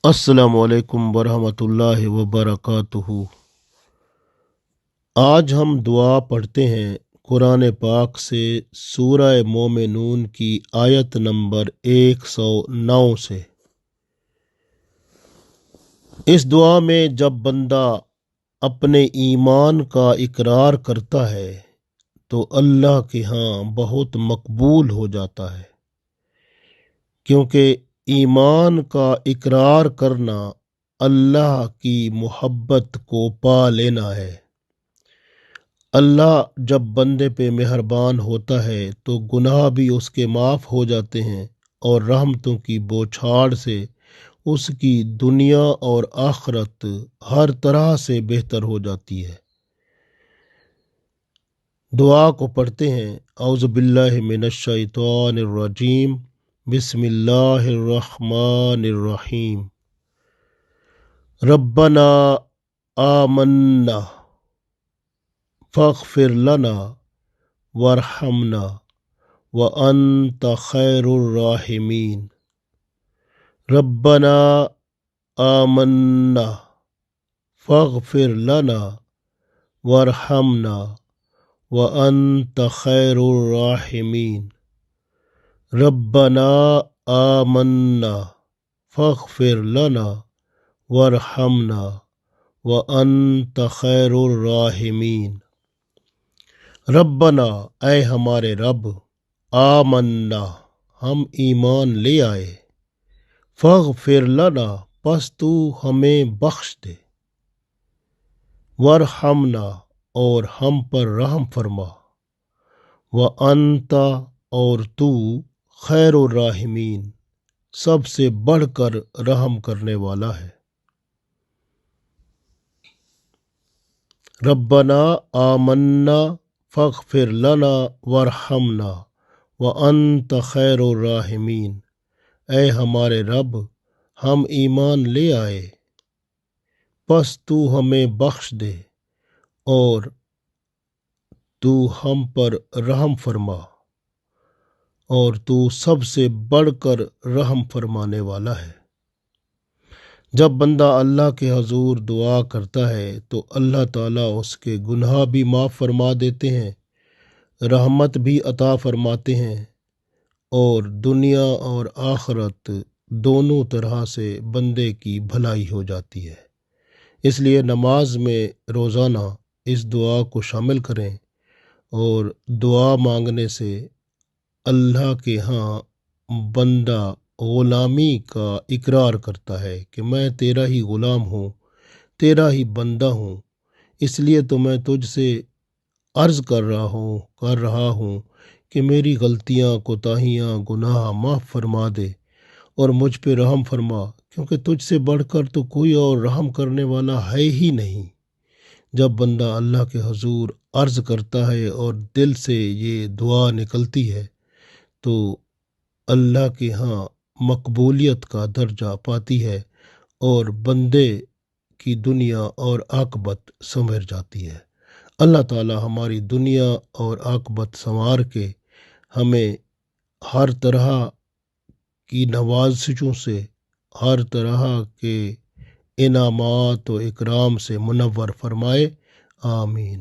السلام علیکم ورحمۃ اللہ وبرکاتہ۔ آج ہم دعا پڑھتے ہیں قرآن پاک سے سورہ مومنون کی آیت نمبر 109 سے۔ اس دعا میں جب بندہ اپنے ایمان کا اقرار کرتا ہے تو اللہ کے ہاں بہت مقبول ہو جاتا ہے، کیونکہ ایمان کا اقرار کرنا اللہ کی محبت کو پا لینا ہے۔ اللہ جب بندے پہ مہربان ہوتا ہے تو گناہ بھی اس کے معاف ہو جاتے ہیں اور رحمتوں کی بوچھاڑ سے اس کی دنیا اور آخرت ہر طرح سے بہتر ہو جاتی ہے۔ دعا کو پڑھتے ہیں۔ اعوذ باللہ من الشیطان الرجیم، بسم اللہ الرحمن الرحیم۔ ربنا آمنا فاغفر لنا وارحمنا وانت خیر الراحمین۔ ربنا آمنا فاغفر لنا وارحمنا وانت خیر الراحمین۔ ربنا آمنا فاغفر لنا وارحمنا وانت خیر الراحمین۔ ربنا، اے ہمارے رب، آمنا، ہم ایمان لے آئے، فاغفر لنا، پس تو ہمیں بخش دے، وارحمنا، اور ہم پر رحم فرما، وانت، اور تو، خیر الراحمین، سب سے بڑھ کر رحم کرنے والا ہے۔ ربنا آمنا فاغفر لنا وارحمنا وانت خیر الراحمین۔ اے ہمارے رب، ہم ایمان لے آئے، پس تو ہمیں بخش دے اور تو ہم پر رحم فرما، اور تو سب سے بڑھ کر رحم فرمانے والا ہے۔ جب بندہ اللہ کے حضور دعا کرتا ہے تو اللہ تعالیٰ اس کے گناہ بھی معاف فرما دیتے ہیں، رحمت بھی عطا فرماتے ہیں، اور دنیا اور آخرت دونوں طرح سے بندے کی بھلائی ہو جاتی ہے۔ اس لیے نماز میں روزانہ اس دعا کو شامل کریں، اور دعا مانگنے سے اللہ کے ہاں بندہ غلامی کا اقرار کرتا ہے کہ میں تیرا ہی غلام ہوں، تیرا ہی بندہ ہوں، اس لیے تو میں تجھ سے عرض کر رہا ہوں کہ میری غلطیاں، کوتاہیاں، گناہ معاف فرما دے اور مجھ پہ رحم فرما، کیونکہ تجھ سے بڑھ کر تو کوئی اور رحم کرنے والا ہے ہی نہیں۔ جب بندہ اللہ کے حضور عرض کرتا ہے اور دل سے یہ دعا نکلتی ہے تو اللہ کے ہاں مقبولیت کا درجہ پاتی ہے اور بندے کی دنیا اور عاقبت سنور جاتی ہے۔ اللہ تعالی ہماری دنیا اور عاقبت سنوار کے ہمیں ہر طرح کی نوازشوں سے، ہر طرح کے انعامات و اکرام سے منور فرمائے، آمین۔